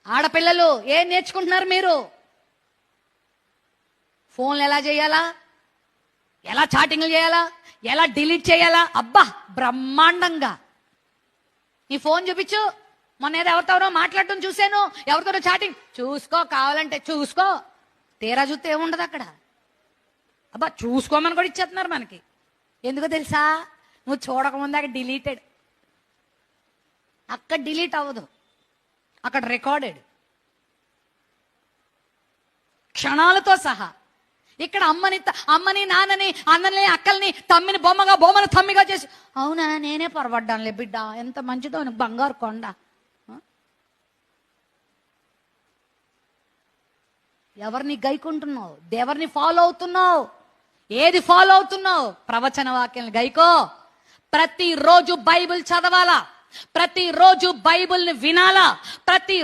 ఆడపిల్లలు ఏం నేర్చుకుంటున్నారు మీరు? ఫోన్లు ఎలా చేయాలా, ఎలా చాటింగ్లు చేయాలా, ఎలా డిలీట్ చేయాలా, అబ్బా బ్రహ్మాండంగా. నీ ఫోన్ చూపించు, మొన్న ఏదో ఎవరితోనో మాట్లాడటం చూశాను, ఎవరితోనో చాటింగ్ చూసుకో, కావాలంటే చూసుకో. తీరా చూస్తే ఏముండదు అక్కడ. అబ్బా చూసుకోమని కూడా ఇచ్చేస్తున్నారు మనకి. ఎందుకో తెలుసా? నువ్వు చూడకముందు అక్కడ డిలీటెడ్, అక్కడ డిలీట్ అవ్వదు, అక్కడ రికార్డెడ్ క్షణాలతో సహా. ఇక్కడ అమ్మని నాన్నని అన్నని అక్కల్ని తమ్మిని బొమ్మని తమ్మిగా చేసి, అవునా నేనే పొరపడ్డానులే బిడ్డ, ఎంత మంచిదో బంగారు కొండ. ఎవరిని గైకుంటున్నావు? ఎవరిని ఫాలో అవుతున్నావు? ఏది ఫాలో అవుతున్నావు? ప్రవచన వాక్యాలను గైకో. ప్రతిరోజు బైబిల్ చదవాలా, ప్రతిరోజు బైబిల్ని వినాలా, ప్రతి